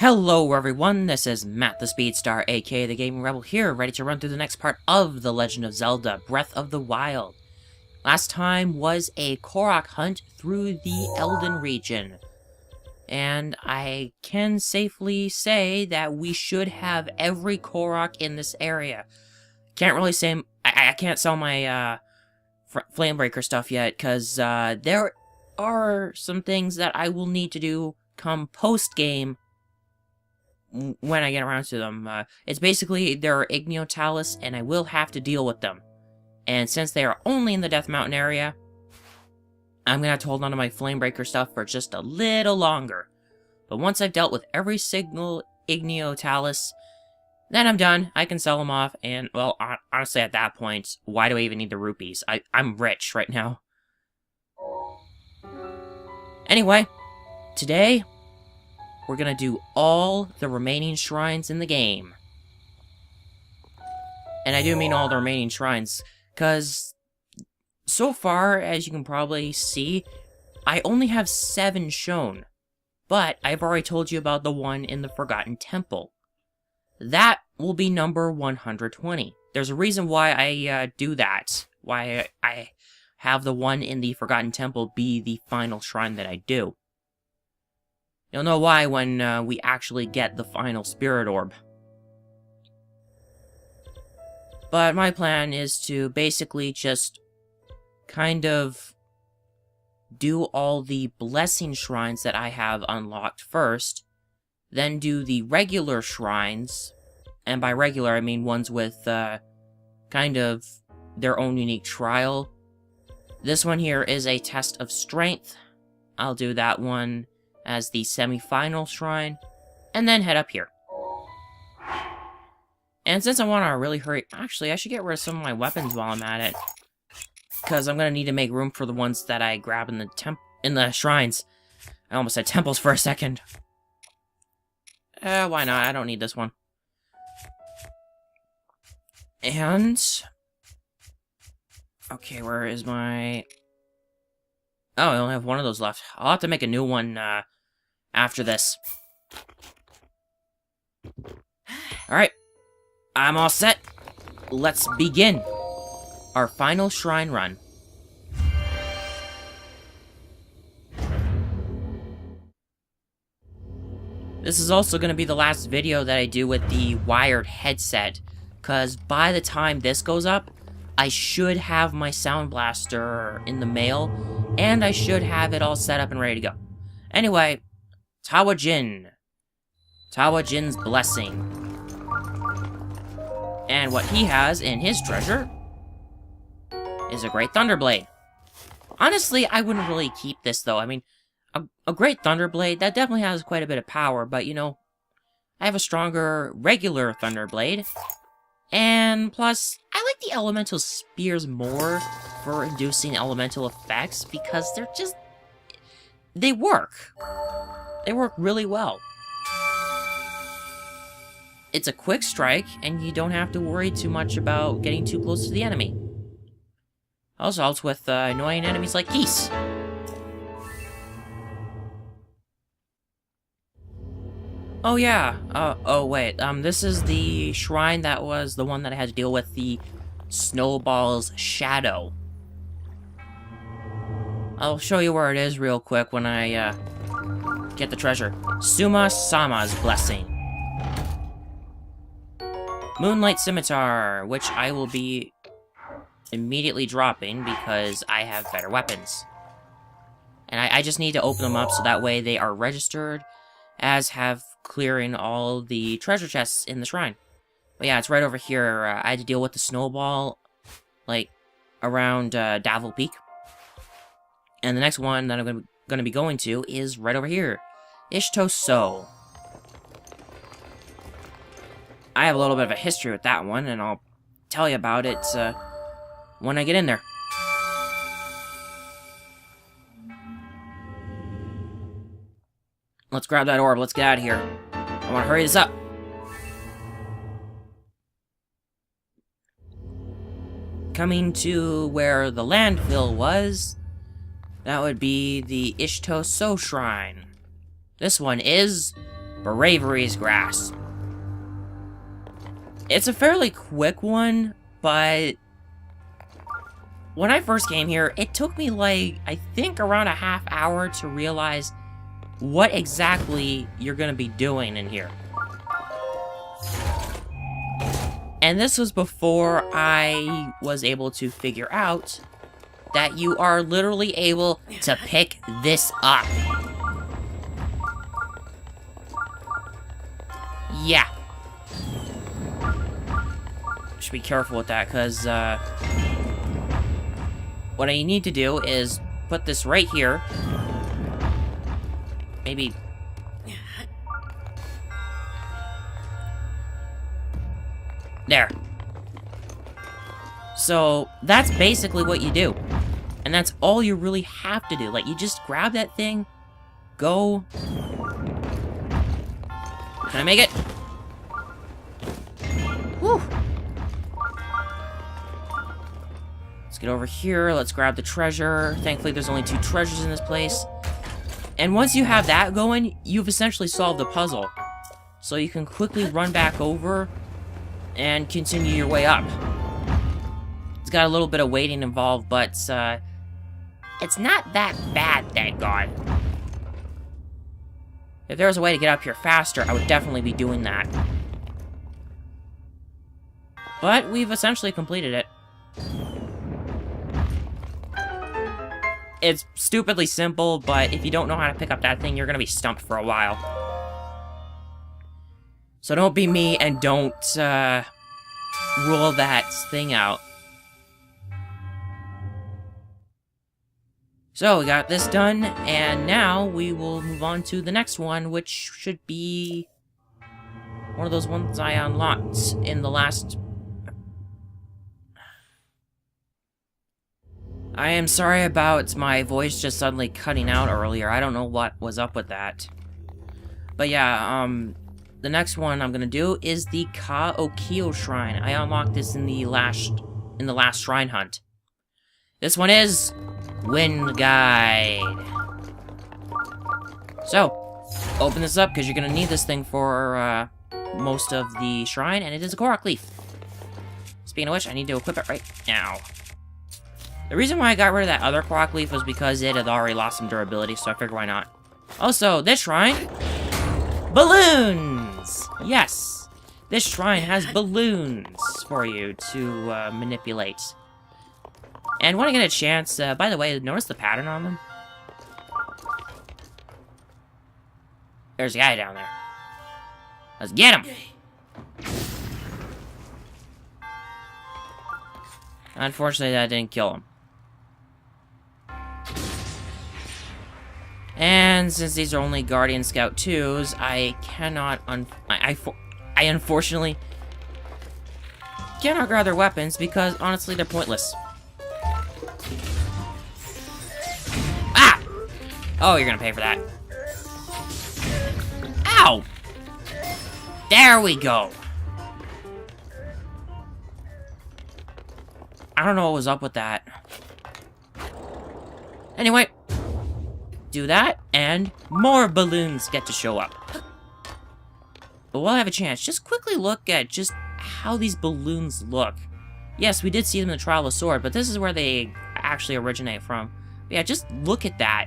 Hello everyone, this is Matt the Speedstar, aka the Gaming Rebel here, ready to run through the next part of The Legend of Zelda, Breath of the Wild. Last time was a Korok hunt through the Elden region. And I can safely say that we should have every Korok in this area. Can't really say, I can't sell my Flamebreaker stuff yet, because there are some things that I will need to do come post-game when I get around to them. It's basically, there are Igneo and I will have to deal with them. And since they are only in the Death Mountain area, I'm gonna have to hold on to my Flamebreaker stuff for just a little longer. But once I've dealt with every single Igneo, then I'm done. I can sell them off, and, well, honestly, at that point, why do I even need the rupees? I'm rich right now. Anyway, today, we're gonna do all the remaining shrines in the game. And I do mean all the remaining shrines, because so far, as you can probably see, I only have 7 shown. But I've already told you about the one in the Forgotten Temple. That will be number 120. There's a reason why I do that. Why I have the one in the Forgotten Temple be the final shrine that I do. You'll know why when we actually get the final Spirit Orb. But my plan is to basically just kind of do all the blessing shrines that I have unlocked first, then do the regular shrines, and by regular I mean ones with kind of their own unique trial. This one here is a test of strength. I'll do that one as the semi-final shrine, and then head up here. And since I want to really hurry... Actually, I should get rid of some of my weapons while I'm at it, because I'm going to need to make room for the ones that I grab in the shrines. I almost said temples for a second. Why not? I don't need this one. And... okay, where is my... oh, I only have one of those left. I'll have to make a new one, after this. Alright. I'm all set. Let's begin our final shrine run. This is also going to be the last video that I do with the wired headset, because by the time this goes up, I should have my Sound Blaster in the mail, and I should have it all set up and ready to go. Anyway, Tawa Jin. Tawa Jin's Blessing. And what he has in his treasure is a Great Thunderblade. Honestly, I wouldn't really keep this, though. I mean, a Great Thunderblade, that definitely has quite a bit of power, but, you know, I have a stronger regular Thunderblade. And plus, I like the Elemental Spears more for inducing elemental effects, because they're just... they work. They work really well. It's a quick strike, and you don't have to worry too much about getting too close to the enemy. Also helps with annoying enemies like geese. Oh yeah, oh wait, this is the shrine that was the one that I had to deal with the Snowball's shadow. I'll show you where it is real quick when I, get the treasure. Suma Sama's Blessing. Moonlight Scimitar, which I will be immediately dropping because I have better weapons. And I just need to open them up so that way they are registered as have clearing all the treasure chests in the shrine. But yeah, it's right over here. I had to deal with the snowball, like, around Davil Peak. And the next one that I'm going to be going to is right over here. Ishtoso. I have a little bit of a history with that one, and I'll tell you about it when I get in there. Let's grab that orb. Let's get out of here. I want to hurry this up. Coming to where the landfill was, that would be the Ishtoso Shrine. This one is Bravery's Grass. It's a fairly quick one, but when I first came here, it took me like, I think around a half hour to realize what exactly you're gonna be doing in here. And this was before I was able to figure out that you are literally able to pick this up. Yeah. Should be careful with that, because what I need to do is put this right here. Maybe... There. So, that's basically what you do. And that's all you really have to do. Like, you just grab that thing, go... Can I make it? Whew. Let's get over here, let's grab the treasure. Thankfully, there's only 2 treasures in this place. And once you have that going, you've essentially solved the puzzle. So you can quickly run back over and continue your way up. It's got a little bit of waiting involved, but it's not that bad, thank God. If there was a way to get up here faster, I would definitely be doing that. But we've essentially completed it. It's stupidly simple, but if you don't know how to pick up that thing, you're gonna be stumped for a while. So don't be me and don't rule that thing out. So we got this done, and now we will move on to the next one, which should be one of those ones I unlocked in the last... I am sorry about my voice just suddenly cutting out earlier. I don't know what was up with that. But yeah, the next one I'm gonna do is the Ka-Okio Shrine. I unlocked this in the last shrine hunt. This one is Wind Guide. So, open this up because you're gonna need this thing for most of the shrine, and it is a korok leaf. Speaking of which, I need to equip it right now. The reason why I got rid of that other korok leaf was because it had already lost some durability, so I figured why not. Also, this shrine... balloons! Yes! This shrine has balloons for you to manipulate. And when I get a chance, by the way, notice the pattern on them? There's a guy down there. Let's get him! Unfortunately, that didn't kill him. And since these are only Guardian Scout 2s, I cannot I unfortunately cannot grab their weapons because honestly they're pointless. Ah! Oh, you're gonna pay for that. Ow! There we go. I don't know what was up with that. Anyway, do that, and more balloons get to show up. But while I have a chance, just quickly look at just how these balloons look. Yes, we did see them in the Trial of the Sword, but this is where they actually originate from. But yeah, just look at that.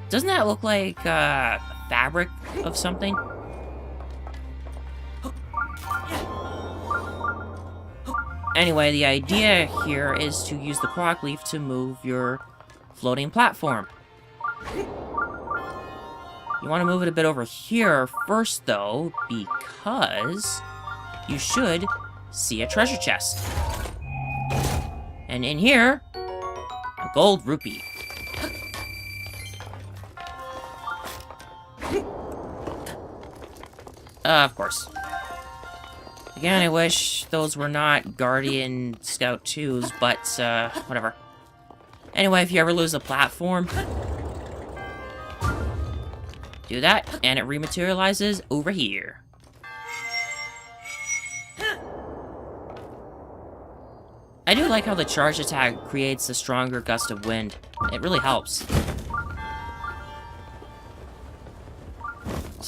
Doesn't that look like fabric of something? Anyway, the idea here is to use the korok leaf to move your floating platform. You want to move it a bit over here first, though, because you should see a treasure chest. And in here, a gold rupee. Of course. Again, I wish those were not Guardian Scout 2s, but, whatever. Anyway, if you ever lose a platform, do that, and it rematerializes over here. I do like how the charge attack creates a stronger gust of wind. It really helps.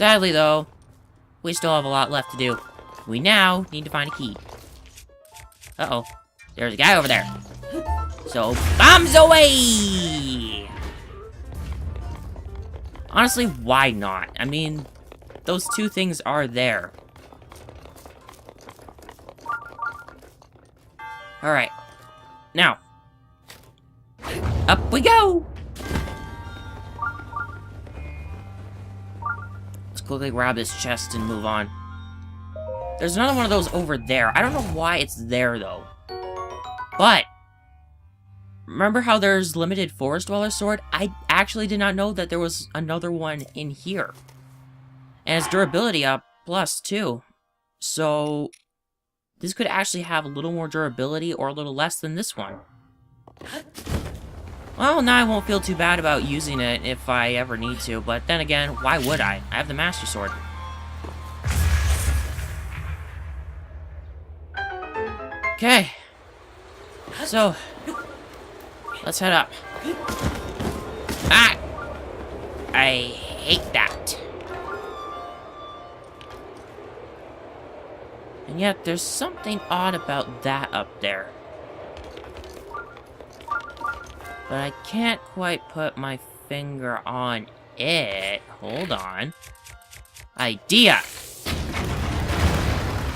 Sadly, though, we still have a lot left to do. We now need to find a key. Uh-oh. There's a guy over there. So, bombs away! Honestly, why not? I mean, those two things are there. Alright. Now. Up we go! Let's quickly grab this chest and move on. There's another one of those over there. I don't know why it's there, though. But, remember how there's limited Forest Dweller Sword? I actually did not know that there was another one in here. And it's durability up plus, too. So, this could actually have a little more durability or a little less than this one. Well, now I won't feel too bad about using it if I ever need to, but then again, why would I? I have the Master Sword. Okay. So, let's head up. Ah! I hate that. And yet, there's something odd about that up there. But I can't quite put my finger on it. Hold on. Idea!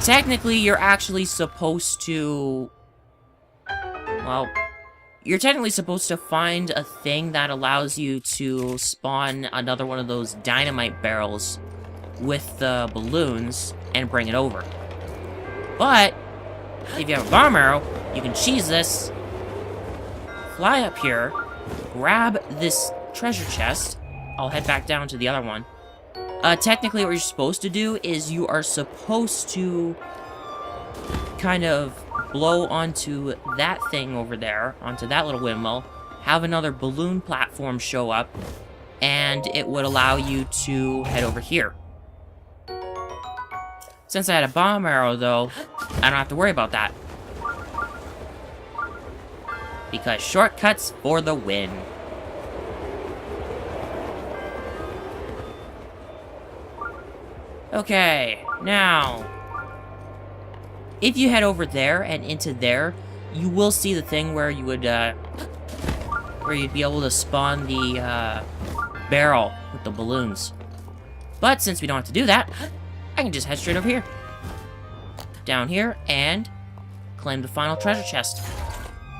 Technically, you're actually supposed to... Well, you're technically supposed to find a thing that allows you to spawn another one of those dynamite barrels with the balloons and bring it over. But, if you have a bomb arrow, you can cheese this, fly up here, grab this treasure chest. I'll head back down to the other one. Technically, what you're supposed to do is you are supposed to kind of blow onto that thing over there, onto that little windmill, have another balloon platform show up, and it would allow you to head over here. Since I had a bomb arrow, though, I don't have to worry about that. Because shortcuts for the win. Okay, now, if you head over there and into there, you will see the thing where you would, where you'd be able to spawn the, barrel with the balloons. But since we don't have to do that, I can just head straight over here. Down here, and claim the final treasure chest.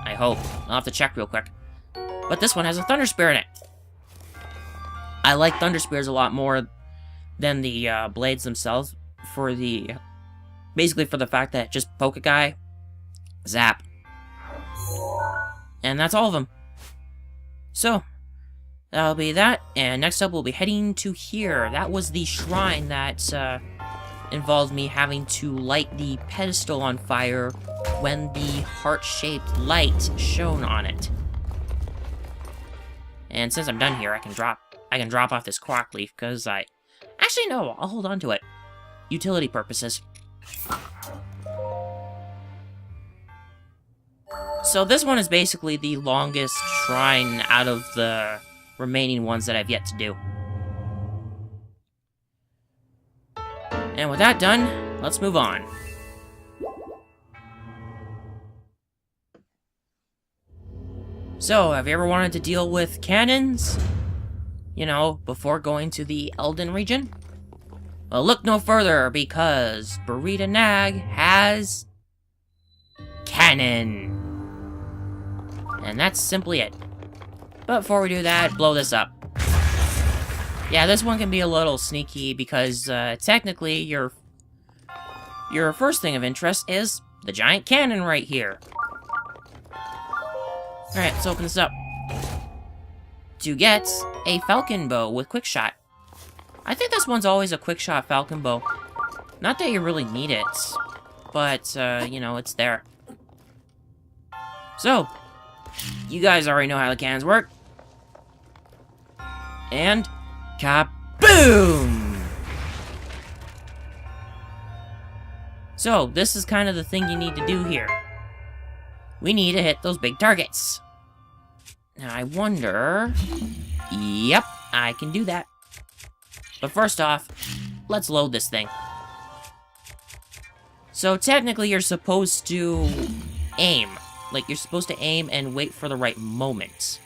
I hope. I'll have to check real quick. But this one has a Thunder Spear in it. I like Thunder Spears a lot more than the blades themselves for the... Basically for the fact that just poke a guy, zap. And that's all of them. So, that'll be that. And next up we'll be heading to here. That was the shrine that involved me having to light the pedestal on fire when the heart-shaped light shone on it. And since I'm done here, I can drop off this quark leaf, because actually, no, I'll hold on to it. Utility purposes. So this one is basically the longest shrine out of the remaining ones that I've yet to do. And with that done, let's move on. So, have you ever wanted to deal with cannons? You know, before going to the Elden region? Well, look no further, because Burrito Nag has... cannon. And that's simply it. But before we do that, blow this up. Yeah, this one can be a little sneaky, because technically your first thing of interest is the giant cannon right here. Alright, let's open this up. To get a falcon bow with quick shot. I think this one's always a quick shot falcon bow. Not that you really need it, but, you know, it's there. So, you guys already know how the cannons work. And, kaboom! So, this is kind of the thing you need to do here. We need to hit those big targets. Now, I wonder... Yep, I can do that. But first off, let's load this thing. So technically you're supposed to aim. Like, you're supposed to aim and wait for the right moment.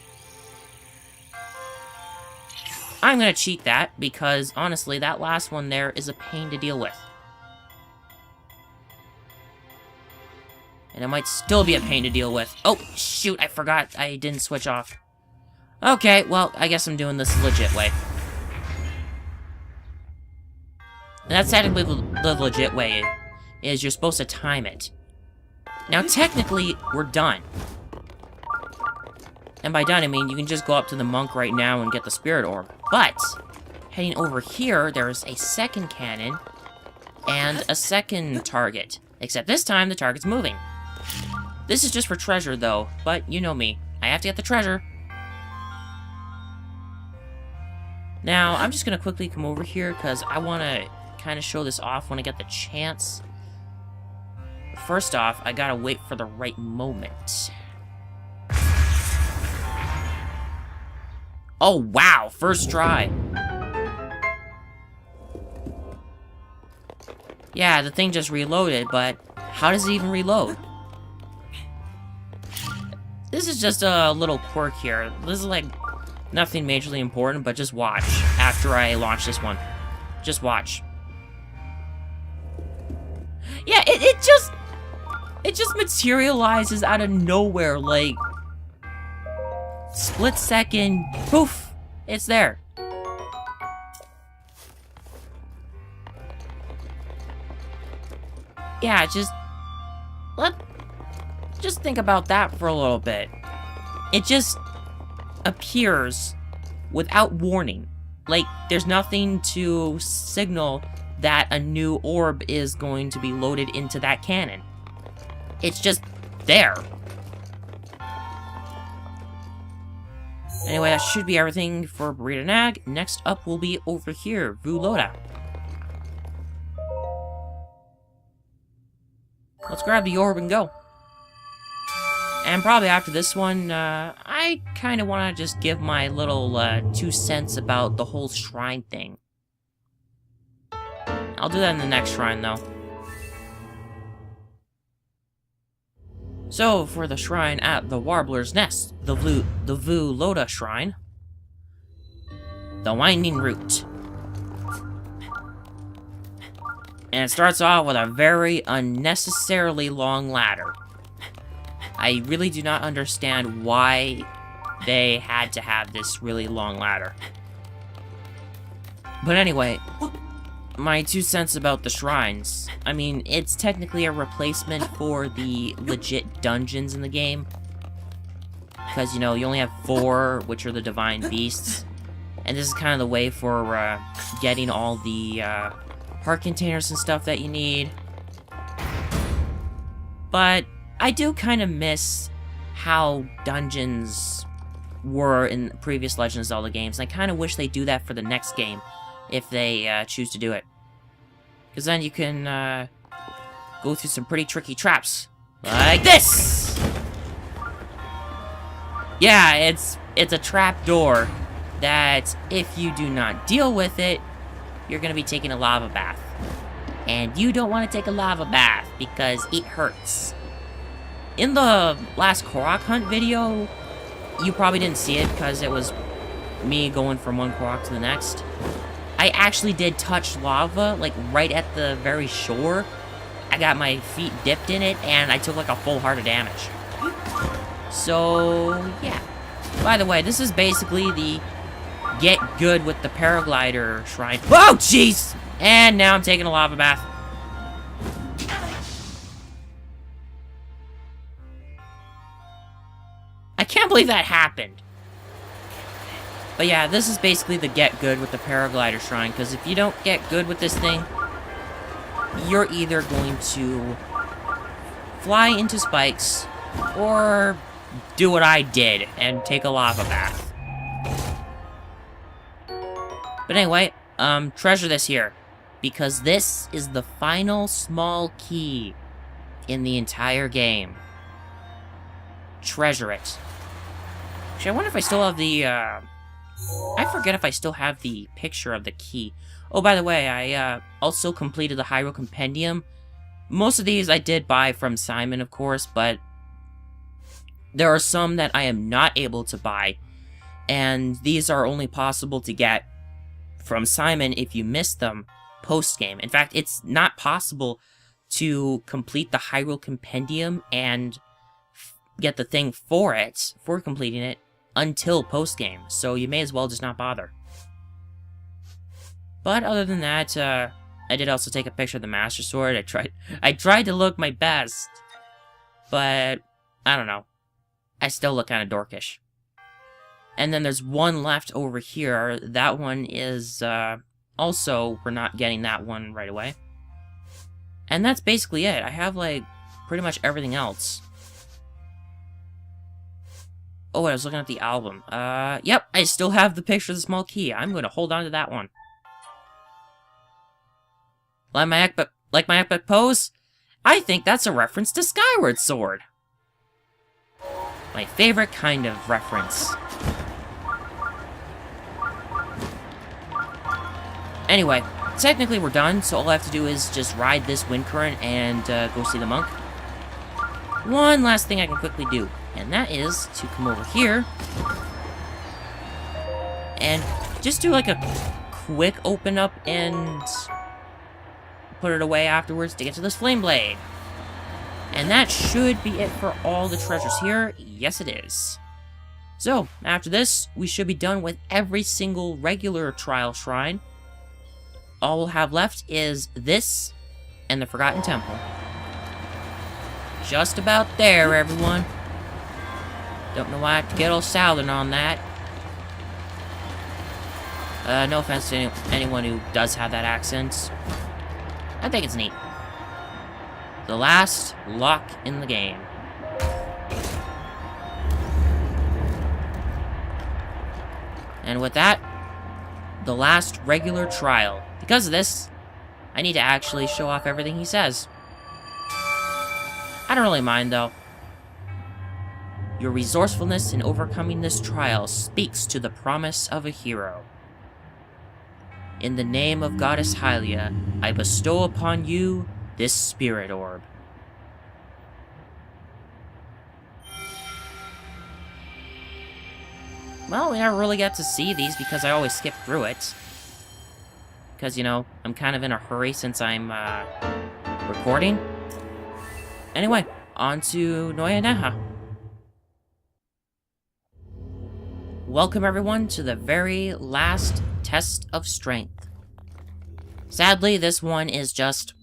I'm gonna cheat that, because honestly, that last one there is a pain to deal with. And it might still be a pain to deal with. Oh, shoot, I forgot I didn't switch off. Okay, well, I guess I'm doing this the legit way. And that's technically the legit way, is you're supposed to time it. Now, technically, we're done. And by done, I mean you can just go up to the monk right now and get the spirit orb. But, heading over here, there's a second cannon and a second target. Except this time, the target's moving. This is just for treasure, though, but you know me. I have to get the treasure. Now, I'm just gonna quickly come over here, because I want to kind of show this off when I get the chance. First off, I gotta wait for the right moment. Oh, wow! First try! Yeah, the thing just reloaded, but how does it even reload? This is just a little quirk here. This is like nothing majorly important, but just watch after I launch this one. Just watch. Yeah, it just materializes out of nowhere, like split second, poof, it's there. Yeah, just think about that for a little bit. It just appears without warning. Like, there's nothing to signal that a new orb is going to be loaded into that cannon. It's just there. Anyway, that should be everything for Burrito Nag. Next up will be over here, Vuloda. Let's grab the orb and go. And probably after this one, I kind of want to just give my little 2 cents about the whole shrine thing. I'll do that in the next shrine, though. So, for the shrine at the Warbler's Nest, the Vuloda Shrine, the Winding Route. And it starts off with a very unnecessarily long ladder. I really do not understand why they had to have this really long ladder. But anyway, my 2 cents about the shrines. I mean, it's technically a replacement for the legit dungeons in the game. Because, you know, you only have 4, which are the Divine Beasts. And this is kind of the way for getting all the heart containers and stuff that you need. But I do kind of miss how dungeons were in previous Legend of Zelda games. And I kind of wish they do that for the next game, if they choose to do it. Because then you can go through some pretty tricky traps. Like this! Yeah, it's a trap door that, if you do not deal with it, you're going to be taking a lava bath. And you don't want to take a lava bath, because it hurts. In the last Korok hunt video, you probably didn't see it, because it was me going from one Korok to the next. I actually did touch lava, like, right at the very shore. I got my feet dipped in it, and I took, like, a full heart of damage. So, yeah. By the way, this is basically the get good with the paraglider shrine. Whoa, jeez! And now I'm taking a lava bath. I can't believe that happened. But yeah, this is basically the get good with the paraglider shrine, because if you don't get good with this thing, you're either going to fly into spikes, or do what I did and take a lava bath. But anyway, treasure this here, because this is the final small key in the entire game. Treasure it. Actually, I wonder if I still have the I forget if I still have the picture of the key. Oh, by the way, I also completed the Hyrule Compendium. Most of these I did buy from Simon, of course, but there are some that I am not able to buy, and these are only possible to get from Simon if you miss them post-game. In fact, it's not possible to complete the Hyrule Compendium and get the thing for it, for completing it, until post-game, so you may as well just not bother. But other than that, I did also take a picture of the Master Sword. I tried to look my best, but I don't know. I still look kind of dorkish. And then there's one left over here. That one is, also, we're not getting that one right away. And that's basically it. I have, like, pretty much everything else. Oh, I was looking at the album. Yep, I still have the picture of the small key. I'm going to hold on to that one. Like my epic pose? I think that's a reference to Skyward Sword. My favorite kind of reference. Anyway, technically we're done, so all I have to do is just ride this wind current and go see the monk. One last thing I can quickly do, and that is to come over here and just do like a quick open up and put it away afterwards to get to this flame blade. And that should be it for all the treasures here. Yes, it is. So, after this, we should be done with every single regular trial shrine. All we'll have left is this and the Forgotten Temple. Just about there, everyone. Don't know why I have to get all southern on that. No offense to anyone who does have that accent. I think it's neat. The last lock in the game. And with that, the last regular trial. Because of this, I need to actually show off everything he says. I don't really mind, though. Your resourcefulness in overcoming this trial speaks to the promise of a hero. In the name of Goddess Hylia, I bestow upon you this spirit orb. Well, we never really get to see these because I always skip through it. Because, you know, I'm kind of in a hurry since I'm, recording. Anyway, on to Noya Neha. Welcome, everyone, to the very last test of strength. Sadly, this one is just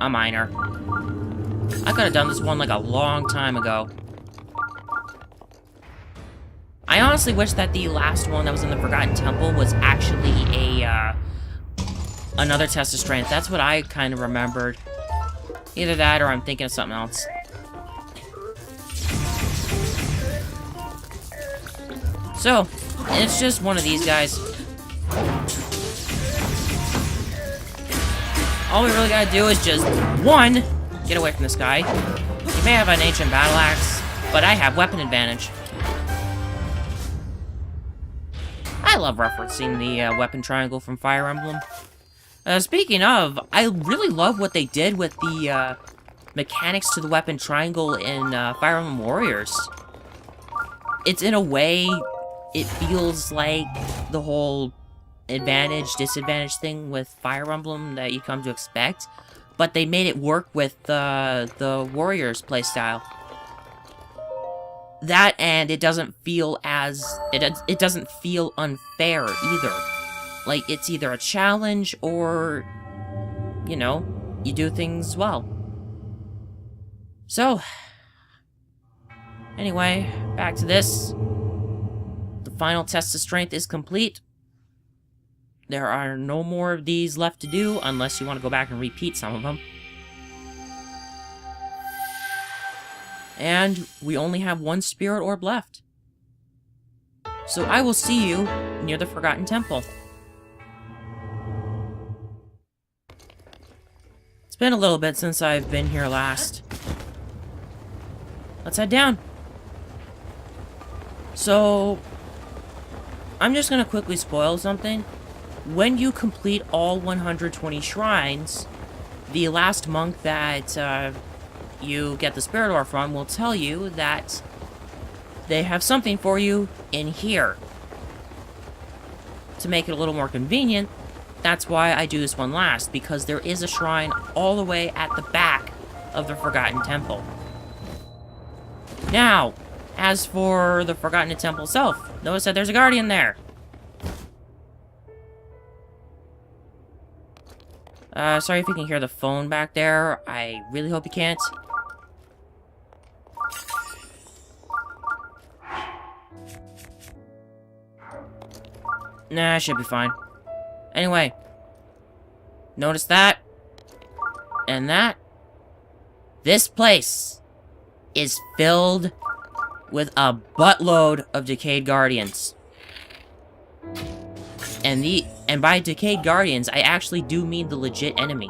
a minor. I could have done this one like a long time ago. I honestly wish that the last one that was in the Forgotten Temple was actually a, another test of strength. That's what I kind of remembered. Either that or I'm thinking of something else. So, it's just one of these guys. All we really gotta do is just, one, get away from this guy. He may have an ancient battle axe, but I have weapon advantage. I love referencing the weapon triangle from Fire Emblem. Speaking of, I really love what they did with the mechanics to the weapon triangle in Fire Emblem Warriors. It's in a way, it feels like the whole advantage-disadvantage thing with Fire Emblem that you come to expect, but they made it work with the Warriors playstyle. That, and it doesn't feel as... It doesn't feel unfair, either. Like, it's either a challenge, or... You know, you do things well. So... Anyway, back to this. The final test of strength is complete. There are no more of these left to do, unless you want to go back and repeat some of them. And we only have one spirit orb left. So I will see you near the Forgotten Temple. It's been a little bit since I've been here last. Let's head down. So, I'm just gonna quickly spoil something. When you complete all 120 shrines, the last monk that you get the spirit ore from will tell you that they have something for you in here. To make it a little more convenient, that's why I do this one last, because there is a shrine all the way at the back of the Forgotten Temple. Now, as for the Forgotten Temple itself, notice that there's a guardian there. Sorry if you can hear the phone back there. I really hope you can't. Nah, I should be fine. Anyway. Notice that. And that. This place is filled with a buttload of decayed guardians. And by decayed guardians, I actually do mean the legit enemy.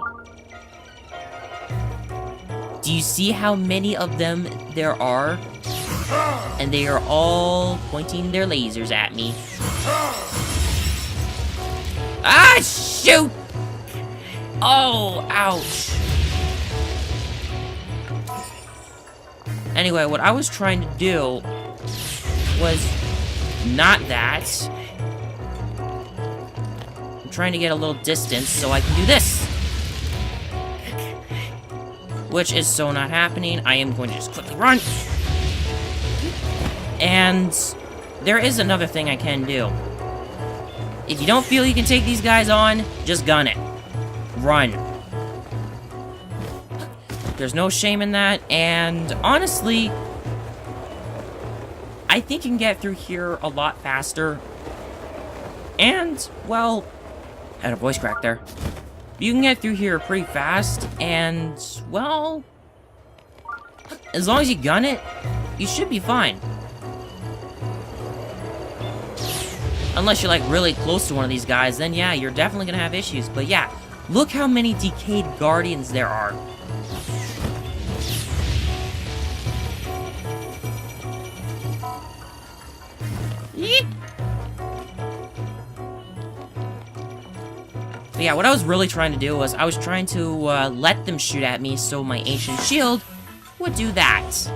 Do you see how many of them there are? And they are all pointing their lasers at me. Ah, shoot! Oh, ouch. Anyway, what I was trying to do was not that. I'm trying to get a little distance so I can do this. Which is so not happening. I am going to just quickly run. And there is another thing I can do. If you don't feel you can take these guys on, just gun it. Run. There's no shame in that, and honestly, I think you can get through here a lot faster. And, well, I had a voice crack there. You can get through here pretty fast, and, well, as long as you gun it, you should be fine. Unless you're, like, really close to one of these guys, then yeah, you're definitely gonna have issues. But yeah, look how many decayed guardians there are. But yeah, what I was really trying to do was I was trying to let them shoot at me so my ancient shield would do that.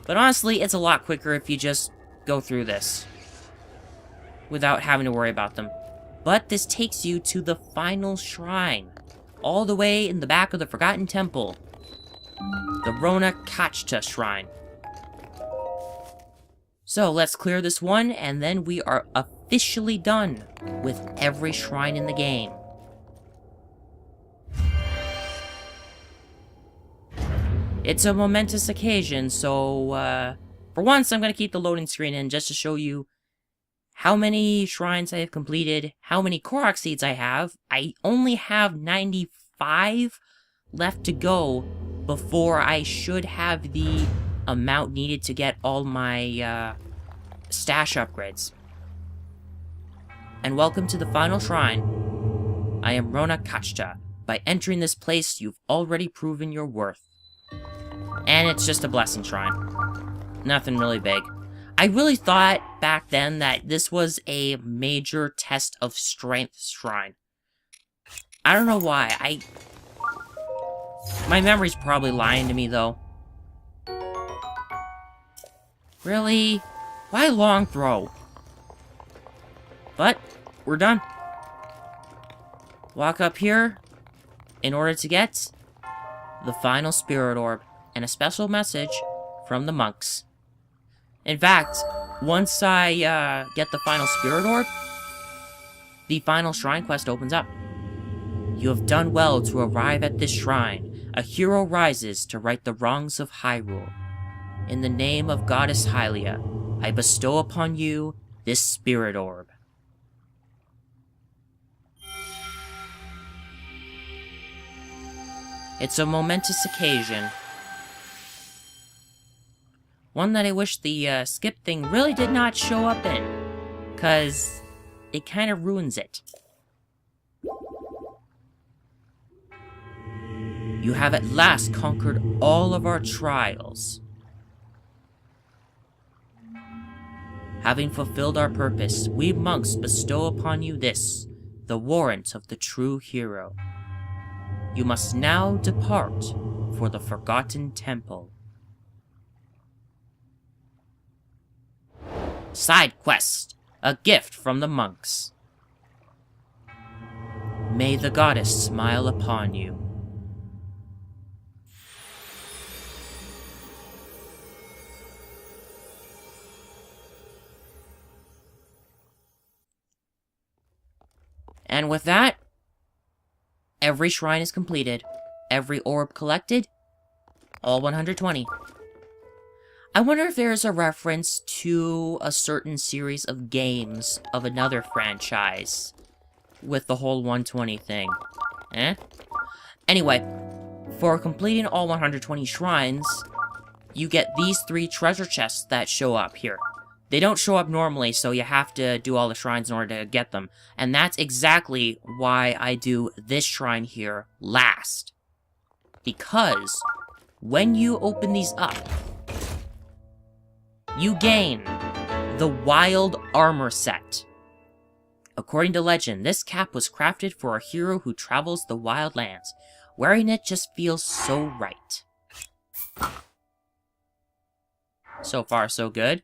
But honestly, it's a lot quicker if you just go through this without having to worry about them. But this takes you to the final shrine, all the way in the back of the Forgotten Temple, the Ronakachta Shrine. So let's clear this one, and then we are officially done with every shrine in the game. It's a momentous occasion, so for once I'm going to keep the loading screen in just to show you how many shrines I have completed, how many Korok seeds I have. I only have 95 left to go before I should have the amount needed to get all my stash upgrades. And welcome to the final shrine. I am Ronakachta. By entering this place, you've already proven your worth. And it's just a blessing shrine. Nothing really big. I really thought back then that this was a major test of strength shrine. I don't know why. My memory's probably lying to me, though. Really? Why long throw? But, we're done. Walk up here in order to get the final spirit orb and a special message from the monks. In fact, once I get the final spirit orb, the final shrine quest opens up. You have done well to arrive at this shrine. A hero rises to right the wrongs of Hyrule. In the name of Goddess Hylia, I bestow upon you this spirit orb. It's a momentous occasion. One that I wish the skip thing really did not show up in, because it kind of ruins it. You have at last conquered all of our trials. Having fulfilled our purpose, we monks bestow upon you this, the warrant of the true hero. You must now depart for the Forgotten Temple. Side quest, a gift from the monks. May the goddess smile upon you. And with that, every shrine is completed, every orb collected, all 120. I wonder if there's a reference to a certain series of games of another franchise with the whole 120 thing. Anyway, for completing all 120 shrines, you get these 3 treasure chests that show up here. They don't show up normally, so you have to do all the shrines in order to get them. And that's exactly why I do this shrine here last. Because when you open these up, you gain the Wild Armor Set. According to legend, this cap was crafted for a hero who travels the wild lands. Wearing it just feels so right. So far, so good.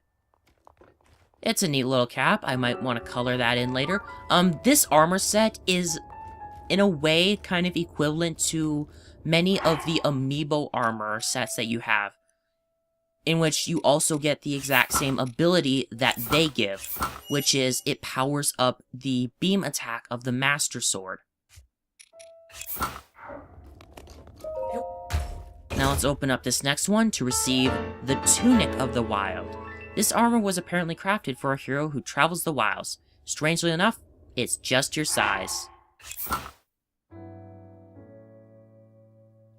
It's a neat little cap. I might want to color that in later. This armor set is, in a way, kind of equivalent to many of the amiibo armor sets that you have, in which you also get the exact same ability that they give, which is it powers up the beam attack of the Master Sword. Now let's open up this next one to receive the Tunic of the Wild. This armor was apparently crafted for a hero who travels the wilds. Strangely enough, it's just your size.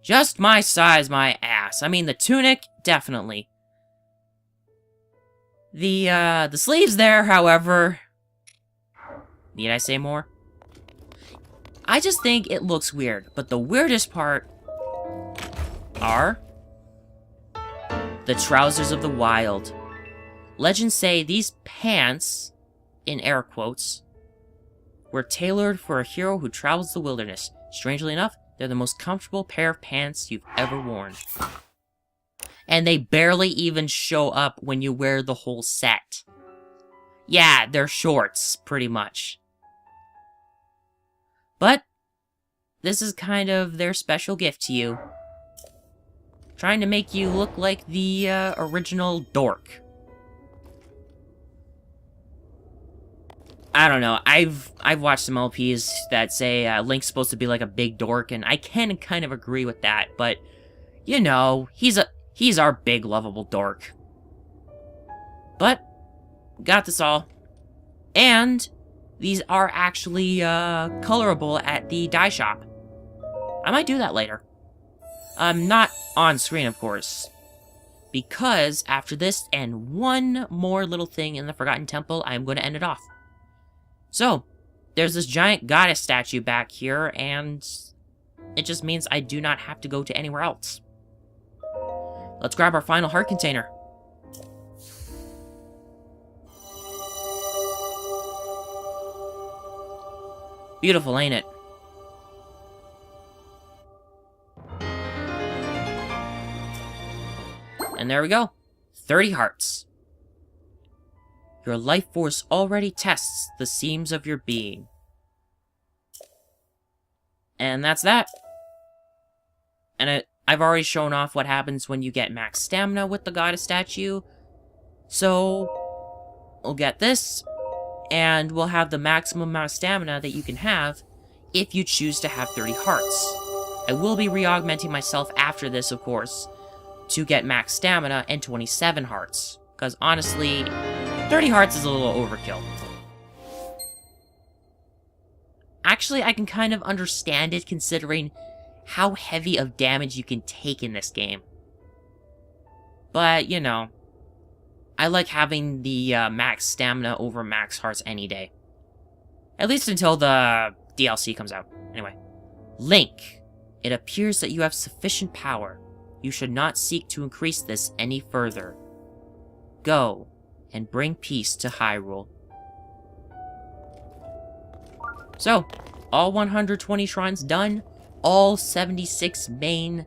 Just my size, my ass. I mean, the tunic, definitely. The sleeves there, however... Need I say more? I just think it looks weird, but the weirdest part are the trousers of the wild. Legends say these pants, in air quotes, were tailored for a hero who travels the wilderness. Strangely enough, they're the most comfortable pair of pants you've ever worn. And they barely even show up when you wear the whole set. Yeah, they're shorts, pretty much. But this is kind of their special gift to you. Trying to make you look like the original dork. I don't know, I've watched some LPs that say Link's supposed to be like a big dork, and I can kind of agree with that, but, you know, he's our big lovable dork. But, got this all. And these are actually colorable at the dye shop. I might do that later. Not on screen, of course. Because after this and one more little thing in the Forgotten Temple, I'm going to end it off. So, there's this giant goddess statue back here, and it just means I do not have to go to anywhere else. Let's grab our final heart container. Beautiful, ain't it? And there we go. 30 hearts. Your life force already tests the seams of your being. And that's that. And I've already shown off what happens when you get max stamina with the goddess statue. So, we'll get this, and we'll have the maximum amount of stamina that you can have if you choose to have 30 hearts. I will be re-augmenting myself after this, of course, to get max stamina and 27 hearts. Because honestly, 30 hearts is a little overkill. Actually, I can kind of understand it considering how heavy of damage you can take in this game. But, you know, I like having the max stamina over max hearts any day. At least until the DLC comes out. Anyway. Link. It appears that you have sufficient power. You should not seek to increase this any further. Go, and bring peace to Hyrule. So, all 120 shrines done, all 76 main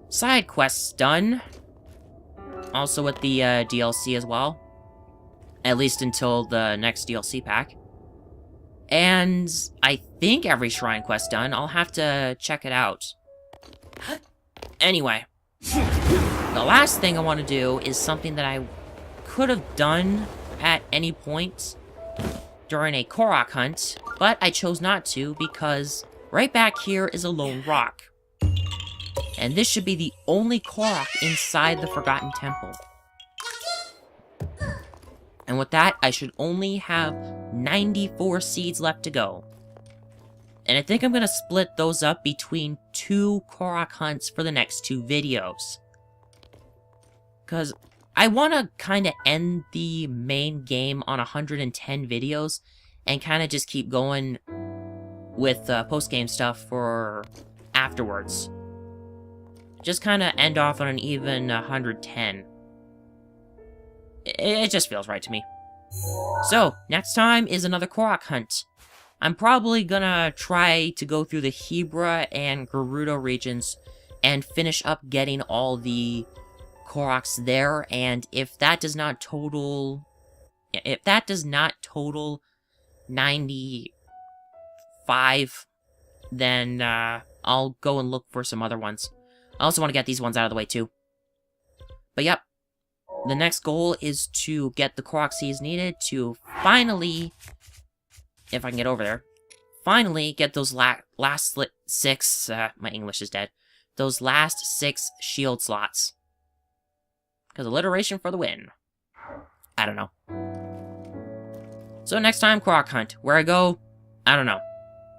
side quests done, also with the DLC as well, at least until the next DLC pack. And I think every shrine quest done. I'll have to check it out. Anyway, the last thing I want to do is something that I could have done at any point during a Korok hunt, but I chose not to because right back here is a lone rock. And this should be the only Korok inside the Forgotten Temple. And with that, I should only have 94 seeds left to go. And I think I'm going to split those up between 2 Korok hunts for the next 2 videos. Because I want to kind of end the main game on 110 videos and kind of just keep going with post-game stuff for afterwards. Just kind of end off on an even 110. It just feels right to me. So, next time is another Korok hunt. I'm probably gonna try to go through the Hebra and Gerudo regions and finish up getting all the Koroks there, and if that does not total 95, then I'll go and look for some other ones. I also want to get these ones out of the way too. But yep, the next goal is to get the Korok seeds needed to finally, if I can get over there, finally get those last 6, my English is dead, those last 6 shield slots. Because alliteration for the win. I don't know. So next time, Korok hunt. Where I go, I don't know.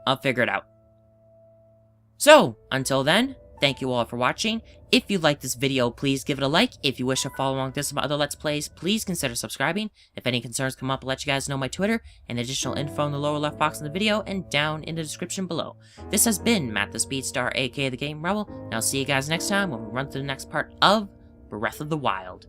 I'll figure it out. So, until then, thank you all for watching. If you liked this video, please give it a like. If you wish to follow along with this and other Let's Plays, please consider subscribing. If any concerns come up, I'll let you guys know my Twitter and additional info in the lower left box in the video and down in the description below. This has been Matt the Speedstar, aka the Game Rebel, and I'll see you guys next time when we run through the next part of Breath of the Wild.